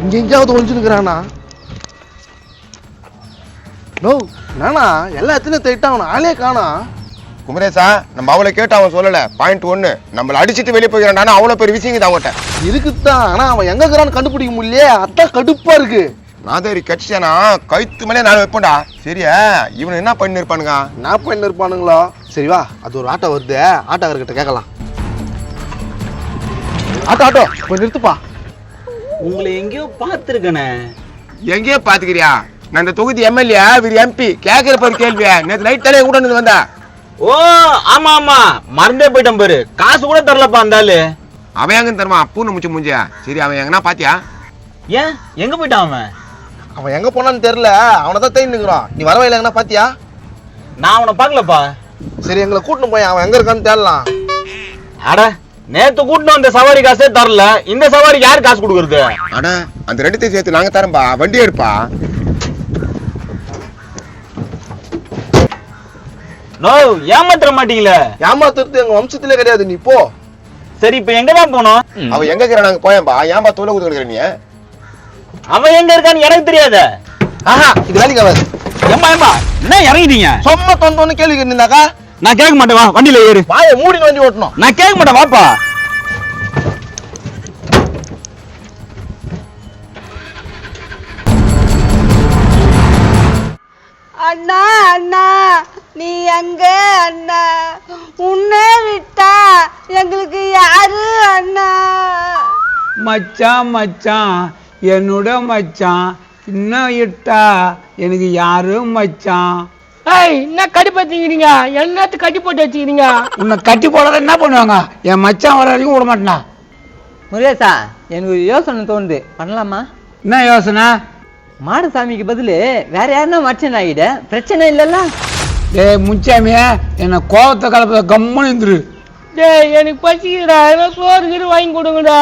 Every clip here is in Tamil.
இங்க எங்கேயாவது ஒழிஞ்சுனுக்குறானா? நோ நானா எல்லா இடத்துலயும் தேட்டா அவன் ஆளே காணா. குமரேசா, நம்ம அவளை கேட்டு அவன் சொல்லல. பாயிண்ட் 1, நம்மள அடிச்சுட்டு வெளியே போய்க்கிறான். அவ்வளவு பெரிய விஷயம் அவன்கிட்ட இருக்குதான். ஆனா அவன் எங்க இருக்கிறான்னு கண்டுபிடிக்க முடியலையே. அதான் கடுப்பா இருக்கு. நாதேரி கட்சிச்சானா கழுத்து மேலே நான் வைப்பேன்டா. சரியா, இவன் என்ன பண்ணி இருப்பானுங்க? என்ன பண்ணி இருப்பானுங்களோ? சரி வா, அது ஒரு ஆட்டோ வருது, ஆட்டோக்காரர்கிட்ட கேட்கலாம். ஆட்டோ போய் நிறுத்துப்பா. உங்களை எங்கேயோ பார்த்துருக்கனே. எங்கேயோ பாத்துக்கிறியா? நான் இந்த தொகுதி எம்எல்ஏ, இவர் எம்பி. கேட்கிற பாரு கேள்வியா? நேற்று நைட் தானே கூட வந்தா. ஓ ஆமா ஆமா, மறந்தே போயிட்டான் பாரு. காசு கூட தரலப்பா அந்த ஆளு. அவன் எங்க தருமா? பூன்னு முச்சு முஞ்சியா? சரி, அவன் எங்கன்னா பாத்தியா? ஏன் எங்க போயிட்டான் அவன்? அவன் எங்க போனான்னு தெரியல. அவனை தான் தேடி நிற்கிறான். நீ வரவையில எங்கன்னா பாத்தியா? நான் அவனை பார்க்கலப்பா. சரி, எங்களை கூட்டின்னு போய் அவன் எங்க இருக்கான்னு தேடலாம். அட, நேத்து கூட்டினு வந்த சவாரி காசே தரல. இந்த சவாரிக்கு யாரு காசு கொடுக்கறது? அட, அந்த ரெண்டுத்தையும் சேர்த்து நாங்க தரம்பா. வண்டி எடுப்பா. நோ, ஏமாத்திர மாட்டீங்களே. ஏமாத்துறது எங்க வம்சத்திலே கிடையாது. நீ போ. சரி, இப்ப எங்கதான் போனோம்? அவன் எங்க இருக்கிற நாங்க போயம்பா. ஏன்பா தோலை கொடுக்குற நீ? அவன் எங்க இருக்கான்னு எனக்கு தெரியாத. ஆஹா, இது வேலைக்கு ஆகாது. ஏம்பா ஏம்பா, என்ன இறங்கிட்டீங்க? சும்மா தொந்தோன்னு கேள்வி கேட்டிருந்தாக்கா நான் கேட்க மாட்டேன். வா, வண்டியில ஏறு. வாயை மூடின்னு வண்டி ஓட்டணும். நான் கேட்க மாட்டேன், வாப்பா. அண்ணா அண்ணா, நீ எங்க அண்ணா? உன்னை விட்டா எங்களுக்கு யாரு அண்ணா? மச்சான் மச்சான், என்னோட மச்சான். இன்னும் இட்டா எனக்கு யாரும் மச்சான். ஏய், என்ன கட்டி பார்த்துக்கிறீங்க? என்னத்து கட்டி போட்டு வச்சுக்கிறீங்க? உன்னை கட்டி போடாத என்ன பண்ணுவாங்க? என் மச்சான் வர வரைக்கும் விட மாட்டேனா. முருகேசா, எனக்கு ஒரு யோசனை தோணுது, பண்ணலாமா? என்ன யோசனை? மாடசாமிக்கு பதில் வேற யாருன்னா மச்சன் ஆகிட, பிரச்சனை இல்லைல்ல? டேய் முச்சாமிய, என்னை கோவத்தை கலப்பத கம்முன்னு இருந்துரு. டேய், எனக்கு பசிக்கிறா, எனக்கு சோறு கீடு வாங்கி கொடுங்கடா.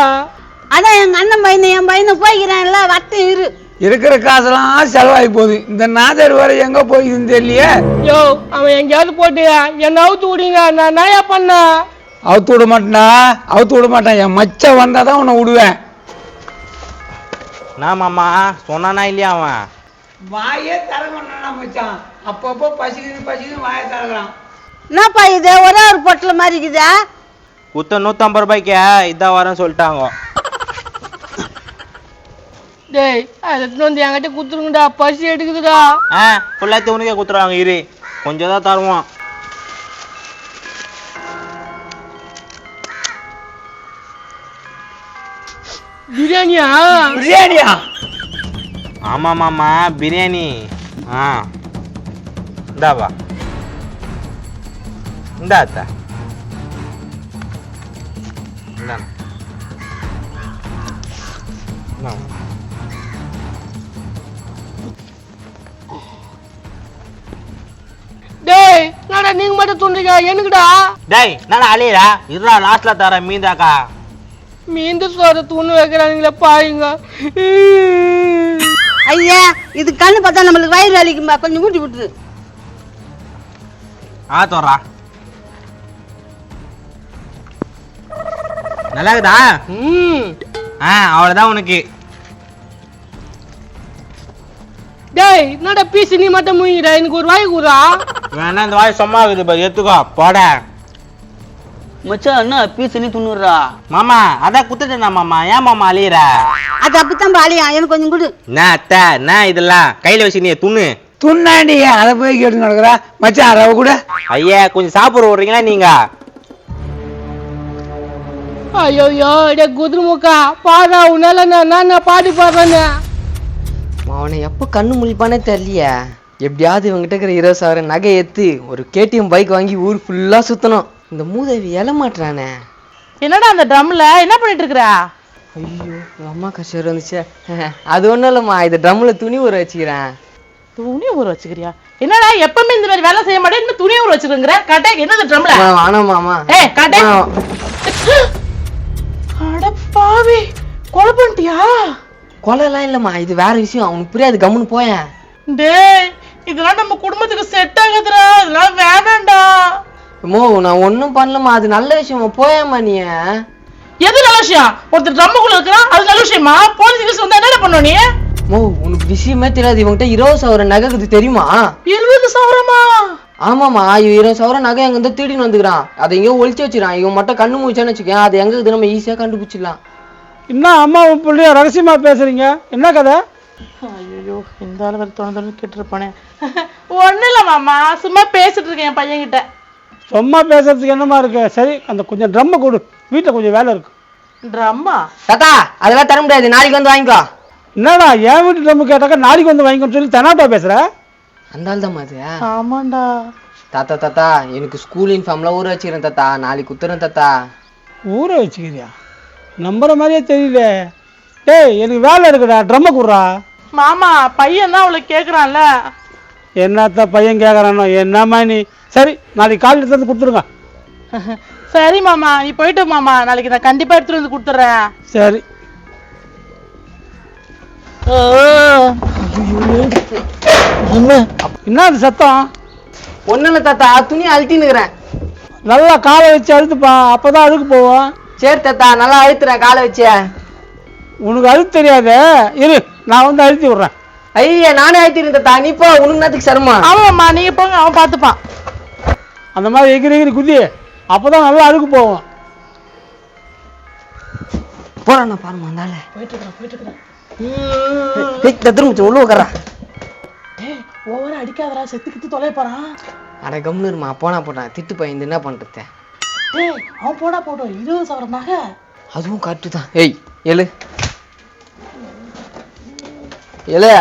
அதான் எங்க அண்ணன் பையனை என் பையனை போய்க்கிறான்ல, வட்டம் இரு. இருக்கிற காசெல்லாம் செலவாகி போகுது. இந்த நாதர் வர எங்க போயிதுன்னு தெரியலையே. யோ, அவன் எங்கேயாவது போட்டு என்ன அவுத்து விடுங்க. நான் நாயா பண்ண அவுத்து விட மாட்டேனா? அவுத்து விட மாட்டேன். என் மச்சம் வந்தாதான் உன்னை விடுவேன். மாமா சொன்னானா இல்லையா? அவன் வாயே தர மாட்டானா மச்சான். அப்பப்போ பசிக்குது வாயை தரகிறான். என்னப்பா இது ஒரே ஒரு பொட்டல மாதிரி இருக்குதா? குத்த 150 ரூபாய்க்கு இதான் வரேன்னு சொல்லிட்டாங்க. டேய், அதை வந்து என்கிட்ட குத்துருங்கடா, பசி எடுக்குதுடா. ஃபுல்லாத்தி உனக்கே குத்துறாங்க. இரு, கொஞ்சம் தான் தருவான். பிரியாணியா? பிரியாணியா? ஆமா மாமா, பிரியாணி. இந்தாப்பா, இந்தா அத்தா. டேய், என்னடா நீங்க மட்டும் துண்டுங்க? எனக்குடா. டேய், நான் அழியடா. இருடா, லாஸ்ட்ல தர மீந்தாக்கா. மீந்து சோறு தூணு வைக்கிறானுங்களே பாருங்க. ஐயா, இது கண்ணு பார்த்தா நம்மளுக்கு வயிறு வலிக்கும்பா, கொஞ்சம் ஊட்டி விட்டுரு. தோறா நல்லா இருக்குதா? அவ்வளவுதான் உனக்கு. டேய், என்னடா பீஸ் நீ மட்டும் மூங்கிற? எனக்கு ஒரு வாய் கூறா. வேணா, இந்த வாய் சும்மா இருக்குது பாரு, எடுத்துக்கோ போட. மச்சான், என்ன பீஸ் நீ துண்ணுறா? மாமா, அதான் குத்துட்டேனா மாமா. ஏன் மாமா அழியிற? அது அப்படித்தான் பாலியா, எனக்கு கொஞ்சம் கொடு. நான் அத்தை, நான் இதெல்லாம் கையில வச்சு நீ துண்ணு. துண்ணாண்டி அதை போய் கேட்டு நடக்கிறா. மச்சான் ரவை கூட. ஐயா, கொஞ்சம் சாப்பிட விடுறீங்களா நீங்க? ஐயோ, டே குதிரமுக்கா, பாடா உன்னால நான் பாடி பாடுறேன்னு. அவனை எப்போ கண்ணு முழிப்பானே தெரியலையா? எப்படியாவது இவங்கிட்ட இருக்கிற 20,000 நகை ஏற்றி ஒரு KTM பைக் வாங்கி ஊர் ஃபுல்லாக சுற்றணும். இந்த மூதேவி எழமாட்டுறானே. என்னடா அந்த ட்ரம்ல என்ன பண்ணிட்டு இருக்கிற? ஐயோ, அம்மா கஷ்டம் வந்துச்சு. அது ஒன்றும் இல்லைம்மா, இது ட்ரம்மில் துணி ஊற வச்சுக்கிறேன். துணி ஊற வச்சுக்கிறியா? என்னடா எப்பவுமே இந்த மாதிரி வேலை செய்ய மாட்டேன், இந்த துணி ஊற வச்சுக்கிறேங்கிற? கட்டை என்னது ட்ரம்ல? ஆனாமாமா. கட்டை. அட பாவி, கொலை பண்ணிட்டியா? கொலைலாம் இல்லைம்மா, இது வேற விஷயம். அவனுக்கு புரியாது, கம்முன்னு போயேன். டேய், இதெல்லாம் நம்ம குடும்பத்துக்கு செட் ஆகுதுடா, இதெல்லாம் வேணாம்டா. மோ, நான் ஒன்றும் பண்ணலம்மா, அது நல்ல விஷயமா, போயேம்மா. நீ எது நல்ல விஷயம்? ஒருத்தர் ட்ரம்முக்குள்ள இருக்கிறான், அது நல்ல விஷயமா? போலீஸ் வந்தா என்ன பண்ண? பண்ணுவ நீ? மோ உனக்கு விஷயமே தெரியாது, இவங்கிட்ட 20,000 நகை இருக்குது தெரியுமா? 20,000மா? ஆமாமா, 20,000 நகை எங்க இருந்து திருடின்னு வந்துக்கிறான். அதை எங்கேயோ ஒழிச்சு வச்சிருக்கான். இவன் மட்டும் கண்ணு மூச்சான்னு வச்சுக்கேன், அது எங்க இருக்குது நம்ம ஈஸியா கண்டுபிடிச்சிடலாம். என்ன அம்மா பிள்ளைய ரகசியமா பேசுறீங்க? என்ன கதை? ஐயோ, இந்த ஆள் வேற தோணு கேட்டுருப்பானே. ஒண்ணு இல்ல மாமா, சும்மா பேசிட்டு இருக்கேன் என் பையன்கிட்ட. சும்மா பேசுறதுக்கு என்னமா இருக்கு? சரி, அந்த கொஞ்சம் ட்ரம்மை கொடு, வீட்டில் கொஞ்சம் வேலை இருக்கு. ட்ரம்மா? தாத்தா அதெல்லாம் தர முடியாது, நாளைக்கு வந்து வாங்கிக்கோ. என்னடா என் வீட்டு ட்ரம்மு கேட்டாக்கா நாளைக்கு வந்து வாங்கிக்கோன்னு சொல்லி தெனாட்டா பேசுற? அந்த ஆள் தான் அது. ஆமாண்டா. தாத்தா தாத்தா எனக்கு ஸ்கூல் யூனிஃபார்ம்லாம் ஊற வச்சுக்கிறேன் தாத்தா, நாளைக்கு குத்துறேன் தாத்தா. ஊற வச்சுக்கிறியா? நம்புற மாதிரியே தெரியல. டேய் எனக்கு வேலை இருக்குடா, ட்ரம்மை குடுறா. மாமா பையன் தான் அவளை கேக்குறான்ல. என்னத்த பையன் கேட்கறானோ என்னம்மா நீ? சரி, நாளைக்கு காலையில் எடுத்து வந்து கொடுத்துருங்க. சரி மாமா, நீ போயிட்டு மாமா, நாளைக்கு நான் கண்டிப்பா எடுத்துட்டு வந்து கொடுத்துறேன். சரி. என்ன அது சத்தம்? ஒன்றும் இல்லை தாத்தா, துணி அழுத்தின்னுக்கிறேன். நல்லா காலை வச்சு அழுத்துப்பா, அப்பதான் அழுக்கு போவோம். சரி தாத்தா, நல்லா அழுத்துறேன் காலை வச்சு. உனக்கு அழுத்து தெரியாது, இரு நான் வந்து அழுத்தி விடுறேன். ஐயா நானே அழுத்திடுறேன் தாத்தா, நீ போ, உனக்கு நேரத்துக்கு சிரமம். ஆமாம்மா, நீங்க போங்க, அவன் பார்த்துப்பான். அந்த மாதிரி எகிரி எகிரி குதி, அப்பதான் நல்லா அழுக்கு போவோம். போறான் பாருமா அந்தால போயிட்டு இருக்கிறேன். திரும்ப உள்ள உட்காரா. ஓவரா அடிக்காதடா, செத்துக்கிட்டு தொலைய போறான். அட கம்னுமா, போனா போட்டான், திட்டு பையன் என்ன பண்றது? அவன் போடா போட்டோம், 20,000 நகை. அதுவும் கரெக்டு தான். ஏய் எழு எழு.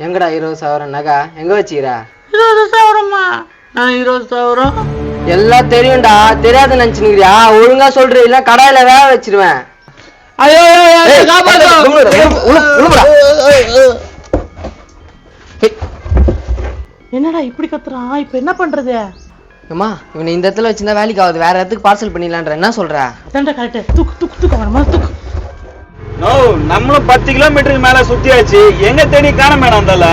எங்கடா 20,000 நகை எங்க வச்சுக்கிறா? 20,000மா? 20,000 எல்லாம் தெரியும்டா, தெரியாதுன்னு நினைச்சுக்கிறியா? ஒழுங்கா சொல்ற, இல்ல கடாயில வேக வச்சிருவேன். ஐயோ என்னடா இப்படி கத்துறான்? இப்ப என்ன பண்றது? அம்மா இவனை இந்த இடத்துல வச்சிருந்தா வேலைக்கு ஆகுது, வேற இடத்துக்கு பார்சல் பண்ணிடலான்ற, என்ன சொல்ற? அதான்டா கரெக்ட். தூக்கு அவன மாதிரி தூக்கு. நோ, நம்மளும் 10 கிலோமீட்டருக்கு மேல சுத்தியாச்சு, எங்க தேடி காண மேடம் அந்தால.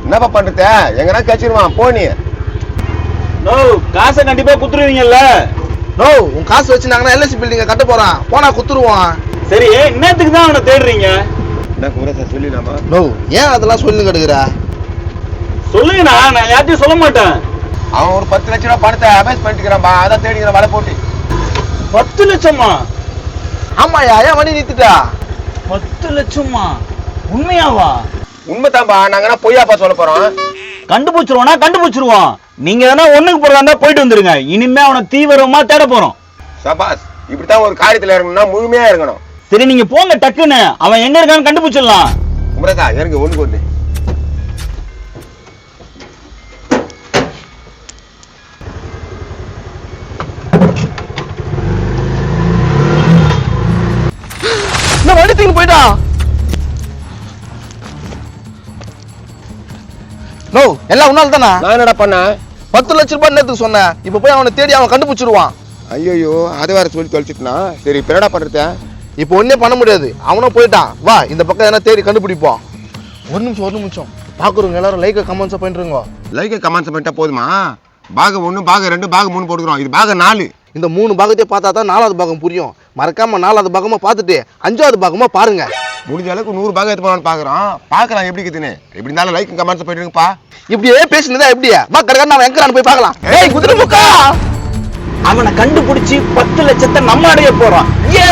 என்னப்பா பண்றது? எங்கன்னா கச்சிருவான் போனி. நோ, காசை கண்டிப்பா குத்துருவீங்கல்ல? நோ, உன் காசு வச்சுனாங்கன்னா எல்ஐசி பில்டிங்க கட்ட போறான், போனா குத்துருவான். சரி, என்னத்துக்கு தான் அவனை தேடுறீங்க? என்ன கூட சார் சொல்லிடலாமா? நோ, ஏன் அதெல்லாம் சொல்லி கிடக்குற? சொல்லுங்கண்ணா, நான் யார்ட்டையும் சொல்ல மாட்டேன். அவன் ஒரு 10 லட்சம் ரூபாய் பணத்தை அபேஸ் பண்ணிக்கிறான்பா, அதான் தேடிக்கிற வலை போட்டு. 10 லட்சமா? ஆமாயா, ஏன் வண்டி நிறுத்திட்டா? 10 லட்சமா? உண்மையாவா? உண்மைதான்பா, நாங்கன்னா பொய்யாப்பா சொல்ல போறோம். கண்டுபிடிச்சிருவோம். நீங்க தானே ஒண்ணுக்கு போறதா இருந்தா போயிட்டு வந்துருங்க. இனிமே அவனை தீவிரமா தேட போறோம். சபாஸ், இப்படித்தான் ஒரு காரியத்துல இருக்கணும்னா முழுமையா இருக்கணும். சரி, நீங்க போங்க டக்குன்னு, அவன் எங்க இருக்கான்னு கண்டுபிடிச்சிடலாம். உமரதா எனக்கு ஒண்ணு கொண்டு. வண்டி தூக்கி போயிட்டா. நோ, எல்லாம் உன்னால தானா? நான் என்னடா பண்ணேன்? 10 லட்சம் ரூபாய் நேரத்துக்கு சொன்னேன், இப்ப போய் அவனை தேடி அவன் கண்டுபிடிச்சிருவான். ஐயோ, அதை வேற சொல்லி தொலைச்சிட்டுனா. சரி, இப்ப என்னடா பண்றது? இப்போ ஒன்னே பண்ண முடியாது, அவனும் போயிட்டான். வா இந்த பக்கம் எதனா தேடி கண்டுபிடிப்போம். ஒரு நிமிஷம் பாக்குறவங்க எல்லாரும் லைக் கமெண்ட்ஸ் பண்ணிருங்க. லைக் கமெண்ட்ஸ் பண்ணிட்டா போதுமா? பாகம் 1, பாகம் 2, பாகம் 3 போட்டுக்கிறோம். இது பாகம் 4. இந்த 3 பாகத்தையே பார்த்தா தான் 4வது பாகம் புரியும். மறக்காம 4வது பாகமா பார்த்துட்டு 5வது பாகமா பாருங்க. முடிஞ்ச அளவுக்கு 100 பாகம் எடுத்து போகலான்னு பாக்குறோம். பாக்கலாம் எப்படி இருக்குதுன்னு. எப்படி இருந்தாலும் லைக் கமெண்ட்ஸ் பண்ணிருங்கப்பா. இப்படியே பேசினதா எப்படியா? வா கடற்கரை நான் எங்கறான்னு போய் பார்க்கலாம். ஏய் குதிரை முக்கா, அவனை கண்டுபிடிச்சு 10 லட்சத்தை நம்ம அடைய போறோம். ஏ